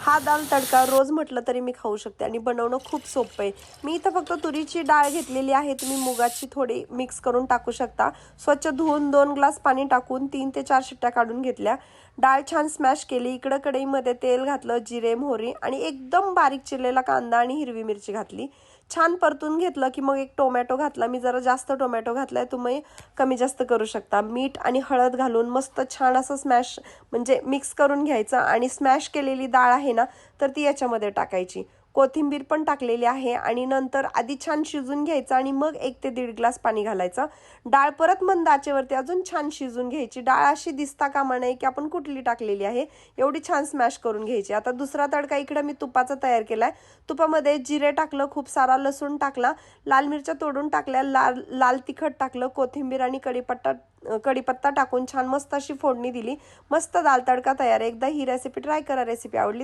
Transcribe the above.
हा दाल तडका रोज म्हटलं तरी मी खाऊ शकते आणि बनवणं खूप सोपं आहे। मी इथं फक्त तुरीची डाळ घेतलेली आहे, तुम्ही मुगाची थोडी मिक्स करून टाकू शकता। स्वच्छ धुवून 2 ग्लास पाणी टाकून 3 ते 4 शिट्ट्या काढून घेतल्या। डाळ छान स्मॅश केली। इकडं कढईमध्ये तेल घातलं, जिरे मोहरी आणि एकदम बारीक चिरलेला कांदा आणि हिरवी मिरची घातली। छान परतून घेतलं की मग एक टोमॅटो घातला। मी जरा जास्त टोमॅटो घातलाय, तुम्ही कमी जास्त करू शकता। मीठ आणि हळद घालून मस्त छान असं स्मॅश म्हणजे मिक्स करून घ्यायचं आणि स्मॅश केलेली डाळ आहे ना तर ती याच्यामध्ये टाकायची। कोथिंबीर पण टाकलेली आहे आणि नंतर आधी छान शिजून घ्यायचं आणि मग 1 ते 1.5 ग्लास पाणी घालायचं। डाळ परत मंद आचेवरती अजून छान शिजून घ्यायची। डाळ अशी दिसता कामा नये की आपण कुठली टाकलेली आहे, एवढी छान स्मॅश करून घ्यायची। आता दुसरा तडका इकडे मी तुपाचा तयार केलाय। तुपामध्ये जिरे टाकलं, खूप सारा लसूण टाकला, लाल मिरच्या तोडून टाकल्या, लाल तिखट टाकलं, कोथिंबीर आणि कढीपत्ता टाकून छान मस्त अशी फोडणी दिली। मस्त दाल तडका तयार आहे। एकदा ही रेसिपी ट्राय करा। रेसिपी आवडली